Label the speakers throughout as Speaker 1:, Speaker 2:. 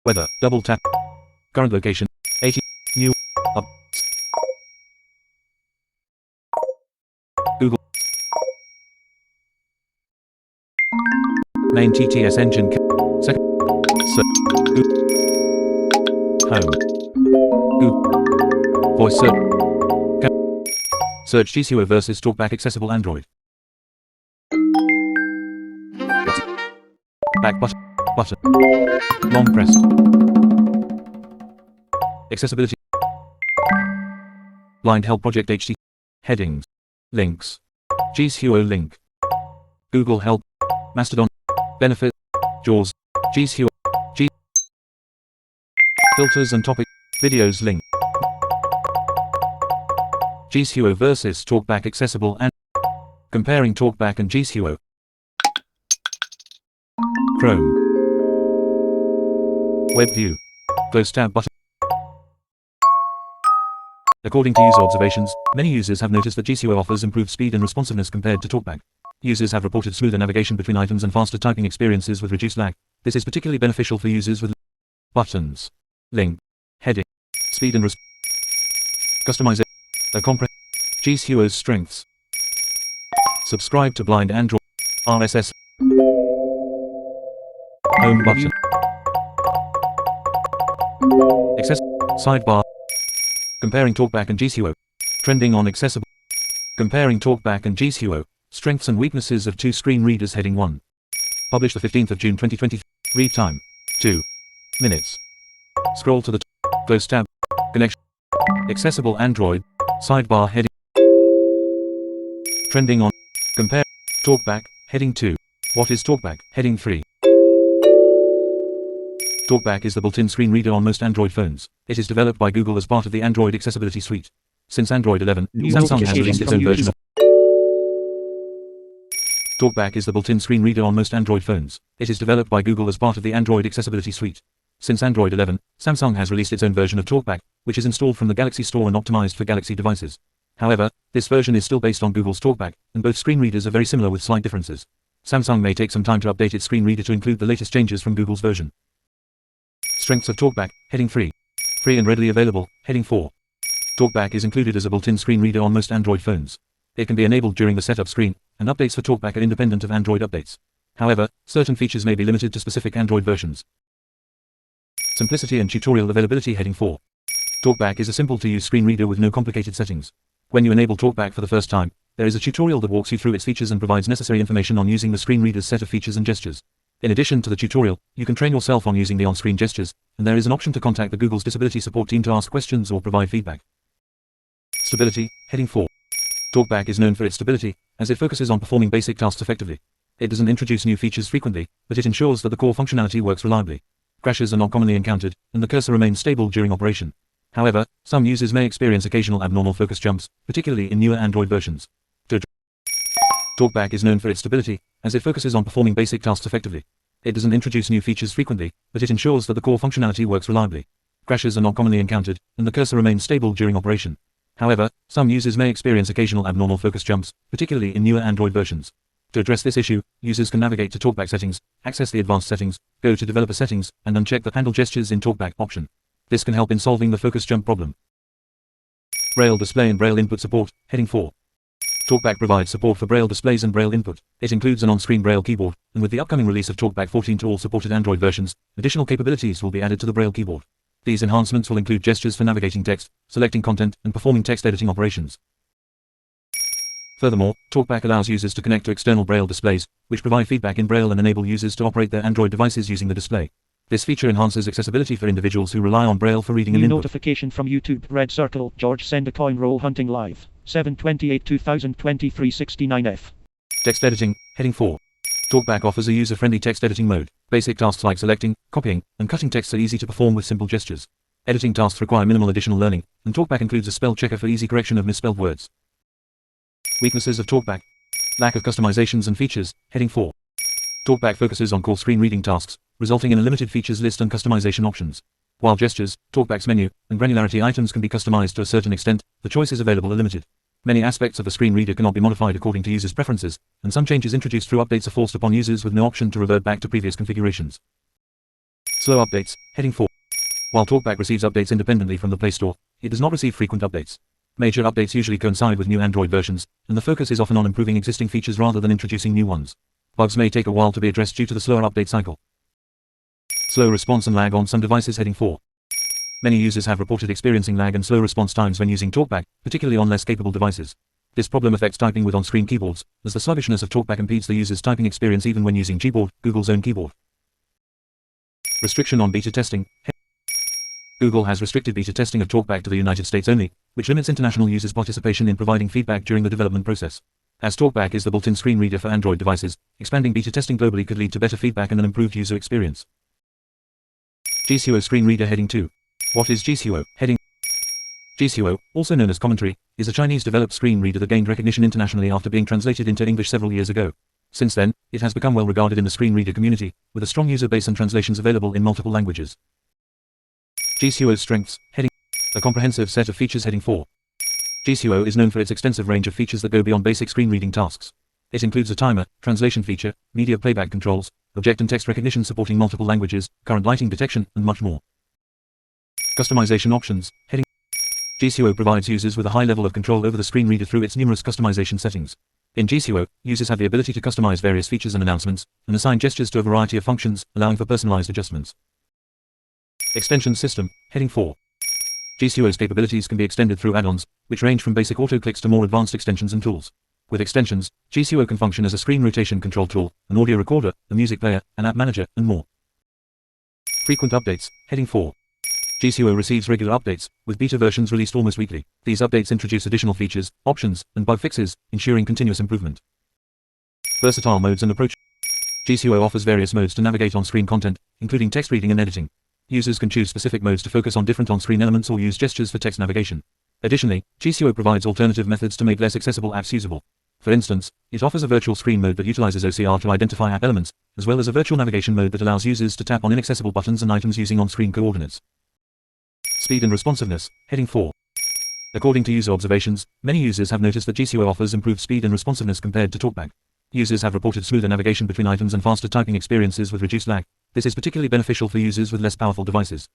Speaker 1: Weather. Double tap. Current location. 80. New. Up. Google. Main TTS engine. Second. Home. Google. Voice search. Search GCUO versus TalkBack accessible Android. Back button. Long pressed. Accessibility. Blind Help Project HD. Headings. Links. GCUO link. Google Help. Mastodon. Benefit. JAWS. GCUO. Filters and topic. Videos link. GCUO versus TalkBack accessible and comparing TalkBack and GCUO. Chrome. Web view. Close tab button. According to user observations, many users have noticed that GCUO offers improved speed and responsiveness compared to TalkBack. Users have reported smoother navigation between items and faster typing experiences with reduced lag. This is particularly beneficial for users with buttons, link, heading, speed and customization. GCUO's strengths. Subscribe to Blind Android. RSS. Home button. Access. Sidebar. Comparing TalkBack and GCUO. Trending on accessible. Comparing TalkBack and GCUO. Strengths and weaknesses of two screen readers. Heading 1. Published the 15th of June 2020. Read time. 2 minutes. Scroll to the close tab. Connection. Accessible Android. Sidebar heading. Trending on. Compare. TalkBack. Heading 2. What is TalkBack? Heading 3. TalkBack is the built-in screen reader on most Android phones. It is developed by Google as part of the Android Accessibility Suite. Since Android 11, Samsung has released its own version of TalkBack is the built-in screen reader on most Android phones. It is developed by Google as part of the Android Accessibility Suite. Since Android 11, Samsung has released its own version of TalkBack, which is installed from the Galaxy Store and optimized for Galaxy devices. However, this version is still based on Google's TalkBack, and both screen readers are very similar with slight differences. Samsung may take some time to update its screen reader to include the latest changes from Google's version. Strengths of TalkBack. Heading 3. Free and readily available. Heading 4. TalkBack is included as a built-in screen reader on most Android phones. It can be enabled during the setup screen, and updates for TalkBack are independent of Android updates. However, certain features may be limited to specific Android versions. Simplicity and tutorial availability. Heading 4. TalkBack is a simple-to-use screen reader with no complicated settings. When you enable TalkBack for the first time, there is a tutorial that walks you through its features and provides necessary information on using the screen reader's set of features and gestures. In addition to the tutorial, you can train yourself on using the on-screen gestures, and there is an option to contact the Google's disability support team to ask questions or provide feedback. Stability. Heading 4. TalkBack is known for its stability, as it focuses on performing basic tasks effectively. It doesn't introduce new features frequently, but it ensures that the core functionality works reliably. Crashes are not commonly encountered, and the cursor remains stable during operation. However, some users may experience occasional abnormal focus jumps, particularly in newer Android versions. TalkBack is known for its stability, as it focuses on performing basic tasks effectively. It doesn't introduce new features frequently, but it ensures that the core functionality works reliably. Crashes are not commonly encountered, and the cursor remains stable during operation. However, some users may experience occasional abnormal focus jumps, particularly in newer Android versions. To address this issue, users can navigate to TalkBack settings, access the advanced settings, go to developer settings, and uncheck the handle gestures in TalkBack option. This can help in solving the focus jump problem. Braille display and Braille input support. Heading 4. TalkBack provides support for Braille displays and Braille input. It includes an on-screen Braille keyboard, and with the upcoming release of TalkBack 14 to all supported Android versions, additional capabilities will be added to the Braille keyboard. These enhancements will include gestures for navigating text, selecting content, and performing text editing operations. Furthermore, TalkBack allows users to connect to external Braille displays, which provide feedback in Braille and enable users to operate their Android devices using the display. This feature enhances accessibility for individuals who rely on Braille for reading and input.
Speaker 2: Notification from YouTube. Red circle. George send a coin roll hunting live. 7/28/2023 69F.
Speaker 1: Text editing. Heading 4. TalkBack offers a user-friendly text editing mode. Basic tasks like selecting, copying, and cutting text are easy to perform with simple gestures. Editing tasks require minimal additional learning, and TalkBack includes a spell checker for easy correction of misspelled words. Weaknesses of TalkBack. Lack of customizations and features. Heading 4. TalkBack focuses on core screen reading tasks, resulting in a limited features list and customization options. While gestures, TalkBack's menu, and granularity items can be customized to a certain extent, the choices available are limited. Many aspects of the screen reader cannot be modified according to users' preferences, and some changes introduced through updates are forced upon users with no option to revert back to previous configurations. Slow updates, heading 4. While TalkBack receives updates independently from the Play Store, it does not receive frequent updates. Major updates usually coincide with new Android versions, and the focus is often on improving existing features rather than introducing new ones. Bugs may take a while to be addressed due to the slower update cycle. Slow response and lag on some devices, heading 4. Many users have reported experiencing lag and slow response times when using TalkBack, particularly on less capable devices. This problem affects typing with on-screen keyboards, as the sluggishness of TalkBack impedes the user's typing experience even when using Gboard, Google's own keyboard. Restriction on beta testing. Google has restricted beta testing of TalkBack to the United States only, which limits international users' participation in providing feedback during the development process. As TalkBack is the built-in screen reader for Android devices, expanding beta testing globally could lead to better feedback and an improved user experience. GCUO Screen Reader, heading 2. What is GCUO? Heading GCUO, also known as Commentary, is a Chinese-developed screen reader that gained recognition internationally after being translated into English several years ago. Since then, it has become well regarded in the screen reader community, with a strong user base and translations available in multiple languages. GCUO's strengths, heading a comprehensive set of features, heading 4. GCUO is known for its extensive range of features that go beyond basic screen reading tasks. It includes a timer, translation feature, media playback controls, object and text recognition supporting multiple languages, current lighting detection, and much more. Customization options, heading GCUO provides users with a high level of control over the screen reader through its numerous customization settings. In GCUO, users have the ability to customize various features and announcements, and assign gestures to a variety of functions, allowing for personalized adjustments. Extension system, heading 4. GCUO's capabilities can be extended through add-ons, which range from basic auto-clicks to more advanced extensions and tools. With extensions, GCUO can function as a screen rotation control tool, an audio recorder, a music player, an app manager, and more. Frequent updates, heading 4. GCUO receives regular updates, with beta versions released almost weekly. These updates introduce additional features, options, and bug fixes, ensuring continuous improvement. Versatile modes and approach. GCUO offers various modes to navigate on-screen content, including text reading and editing. Users can choose specific modes to focus on different on-screen elements or use gestures for text navigation. Additionally, GCUO provides alternative methods to make less accessible apps usable. For instance, it offers a virtual screen mode that utilizes OCR to identify app elements, as well as a virtual navigation mode that allows users to tap on inaccessible buttons and items using on-screen coordinates. Speed and responsiveness, heading 4. According to user observations, many users have noticed that GCUO offers improved speed and responsiveness compared to TalkBack. Users have reported smoother navigation between items and faster typing experiences with reduced lag. This is particularly beneficial for users with less powerful devices.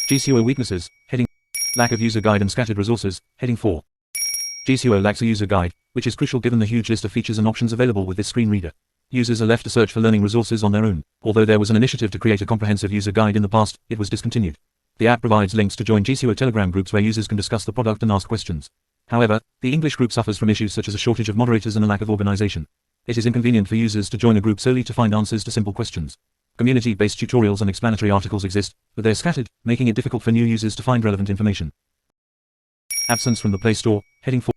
Speaker 1: GCUO weaknesses, heading lack of user guide and scattered resources, heading 4. GCUO lacks a user guide, which is crucial given the huge list of features and options available with this screen reader. Users are left to search for learning resources on their own. Although there was an initiative to create a comprehensive user guide in the past, it was discontinued. The app provides links to join GCUO Telegram groups where users can discuss the product and ask questions. However, the English group suffers from issues such as a shortage of moderators and a lack of organization. It is inconvenient for users to join a group solely to find answers to simple questions. Community-based tutorials and explanatory articles exist, but they are scattered, making it difficult for new users to find relevant information. Absence from the Play Store, heading 4.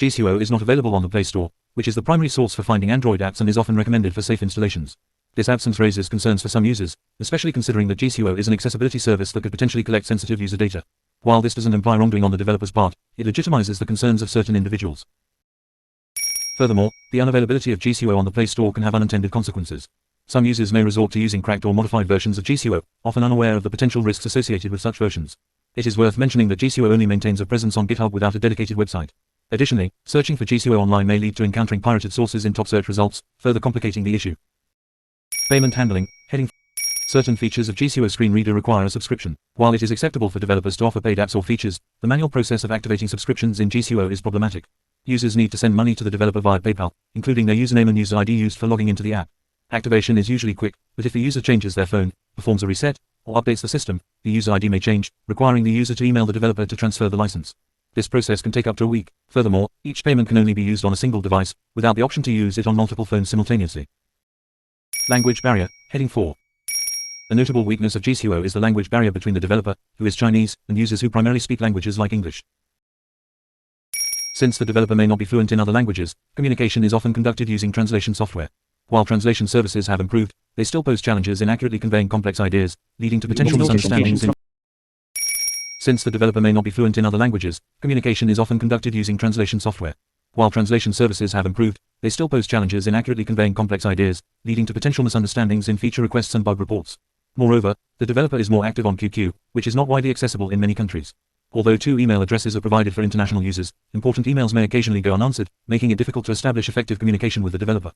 Speaker 1: GCUO is not available on the Play Store, which is the primary source for finding Android apps and is often recommended for safe installations. This absence raises concerns for some users, especially considering that GCUO is an accessibility service that could potentially collect sensitive user data. While this doesn't imply wrongdoing on the developer's part, it legitimizes the concerns of certain individuals. Furthermore, the unavailability of GCUO on the Play Store can have unintended consequences. Some users may resort to using cracked or modified versions of GCUO, often unaware of the potential risks associated with such versions. It is worth mentioning that GCUO only maintains a presence on GitHub without a dedicated website. Additionally, searching for GCUO online may lead to encountering pirated sources in top search results, further complicating the issue. Payment handling, heading 4. Certain features of GCUO Screen Reader require a subscription. While it is acceptable for developers to offer paid apps or features, the manual process of activating subscriptions in GCUO is problematic. Users need to send money to the developer via PayPal, including their username and user ID used for logging into the app. Activation is usually quick, but if the user changes their phone, performs a reset, or updates the system, the user ID may change, requiring the user to email the developer to transfer the license. This process can take up to a week. Furthermore, each payment can only be used on a single device, without the option to use it on multiple phones simultaneously. Language barrier, heading 4. A notable weakness of GCUO is the language barrier between the developer, who is Chinese, and users who primarily speak languages like English. Since the developer may not be fluent in other languages, communication is often conducted using translation software. While translation services have improved, they still pose challenges in accurately conveying complex ideas, leading to potential misunderstandings. Since the developer may not be fluent in other languages, communication is often conducted using translation software. While translation services have improved, they still pose challenges in accurately conveying complex ideas, leading to potential misunderstandings in feature requests and bug reports. Moreover, the developer is more active on QQ, which is not widely accessible in many countries. Although 2 email addresses are provided for international users, important emails may occasionally go unanswered, making it difficult to establish effective communication with the developer.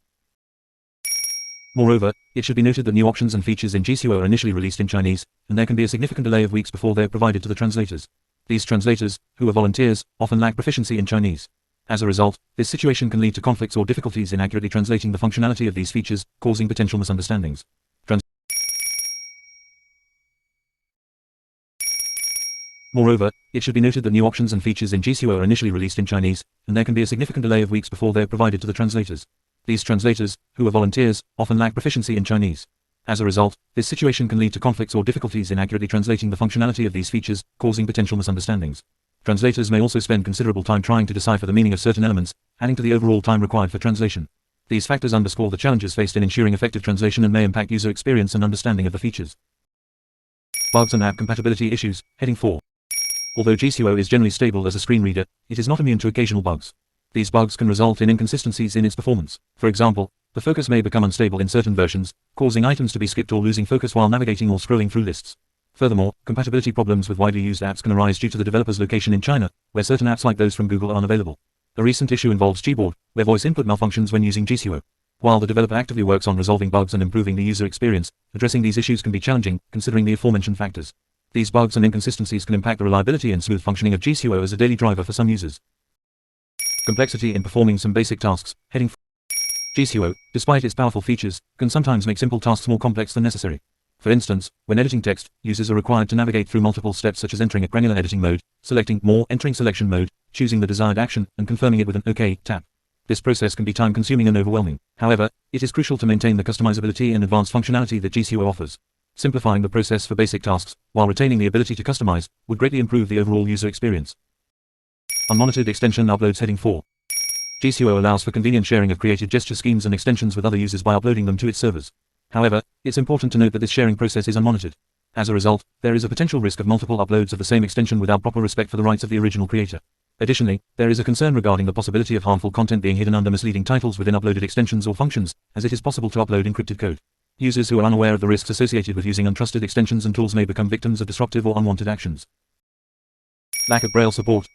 Speaker 1: Moreover, it should be noted that new options and features in GCUO are initially released in Chinese, and there can be a significant delay of weeks before they are provided to the translators. These translators, who are volunteers, often lack proficiency in Chinese. As a result, this situation can lead to conflicts or difficulties in accurately translating the functionality of these features, causing potential misunderstandings. Moreover, it should be noted that new options and features in GCUO are initially released in Chinese, and there can be a significant delay of weeks before they are provided to the translators. These translators, who are volunteers, often lack proficiency in Chinese. As a result, this situation can lead to conflicts or difficulties in accurately translating the functionality of these features, causing potential misunderstandings. Translators may also spend considerable time trying to decipher the meaning of certain elements, adding to the overall time required for translation. These factors underscore the challenges faced in ensuring effective translation and may impact user experience and understanding of the features. Bugs and app compatibility issues, heading 4. Although GCUO is generally stable as a screen reader, it is not immune to occasional bugs. These bugs can result in inconsistencies in its performance. For example, the focus may become unstable in certain versions, causing items to be skipped or losing focus while navigating or scrolling through lists. Furthermore, compatibility problems with widely used apps can arise due to the developer's location in China, where certain apps like those from Google are unavailable. A recent issue involves Gboard, where voice input malfunctions when using GCUO. While the developer actively works on resolving bugs and improving the user experience, addressing these issues can be challenging, considering the aforementioned factors. These bugs and inconsistencies can impact the reliability and smooth functioning of GCUO as a daily driver for some users. Complexity in performing some basic tasks, heading 4. GCUO, despite its powerful features, can sometimes make simple tasks more complex than necessary. For instance, when editing text, users are required to navigate through multiple steps such as entering a granular editing mode, selecting More, entering selection mode, choosing the desired action, and confirming it with an OK tap. This process can be time-consuming and overwhelming. However, it is crucial to maintain the customizability and advanced functionality that GCUO offers. Simplifying the process for basic tasks, while retaining the ability to customize, would greatly improve the overall user experience. Unmonitored extension uploads, heading 4. GCUO allows for convenient sharing of created gesture schemes and extensions with other users by uploading them to its servers. However, it's important to note that this sharing process is unmonitored. As a result, there is a potential risk of multiple uploads of the same extension without proper respect for the rights of the original creator. Additionally, there is a concern regarding the possibility of harmful content being hidden under misleading titles within uploaded extensions or functions, as it is possible to upload encrypted code. Users who are unaware of the risks associated with using untrusted extensions and tools may become victims of disruptive or unwanted actions. Lack of Braille support.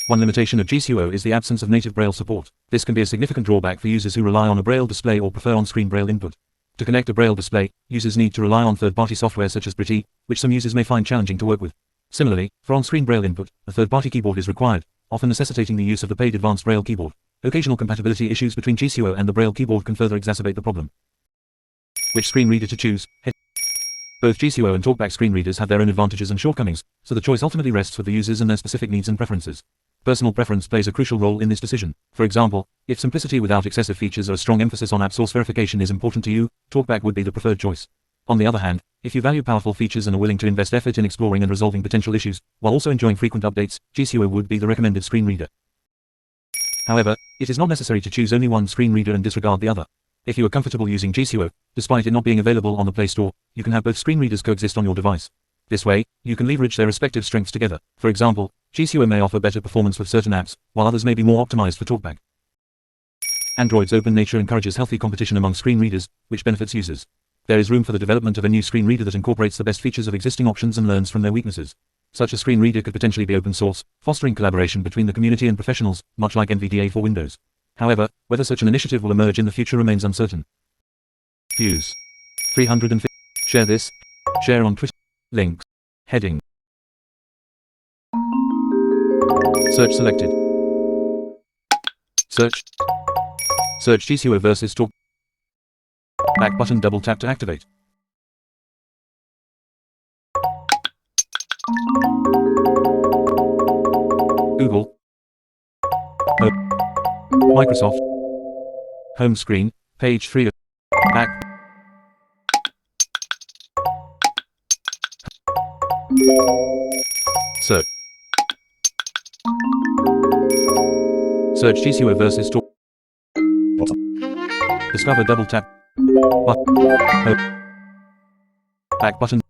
Speaker 1: One limitation of GCUO is the absence of native Braille support. This can be a significant drawback for users who rely on a Braille display or prefer on-screen Braille input. To connect a Braille display, users need to rely on third-party software such as Briti, which some users may find challenging to work with. Similarly, for on-screen Braille input, a third-party keyboard is required, often necessitating the use of the paid advanced Braille keyboard. Occasional compatibility issues between GCUO and the Braille keyboard can further exacerbate the problem. Which screen reader to choose? Both GCUO and TalkBack screen readers have their own advantages and shortcomings, so the choice ultimately rests with the users and their specific needs and preferences. Personal preference plays a crucial role in this decision. For example, if simplicity without excessive features or a strong emphasis on app source verification is important to you, TalkBack would be the preferred choice. On the other hand, if you value powerful features and are willing to invest effort in exploring and resolving potential issues, while also enjoying frequent updates, GCUO would be the recommended screen reader. However, it is not necessary to choose only one screen reader and disregard the other. If you are comfortable using GCUO, despite it not being available on the Play Store, you can have both screen readers coexist on your device. This way, you can leverage their respective strengths together. For example, GCUO may offer better performance with certain apps, while others may be more optimized for TalkBack. Android's open nature encourages healthy competition among screen readers, which benefits users. There is room for the development of a new screen reader that incorporates the best features of existing options and learns from their weaknesses. Such a screen reader could potentially be open source, fostering collaboration between the community and professionals, much like NVDA for Windows. However, whether such an initiative will emerge in the future remains uncertain. Views. 350. Share this. Share on Twitter. Links. Heading. Search selected. Search. Search GCUO versus Talk. Back button, double tap to activate. Google. Home. Microsoft. Home screen, page 3 of back. Search. Search GCUO versus Talk. Discover, double tap. Home. Back button.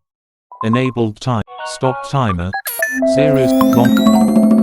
Speaker 1: Enabled time. Stop timer. 0.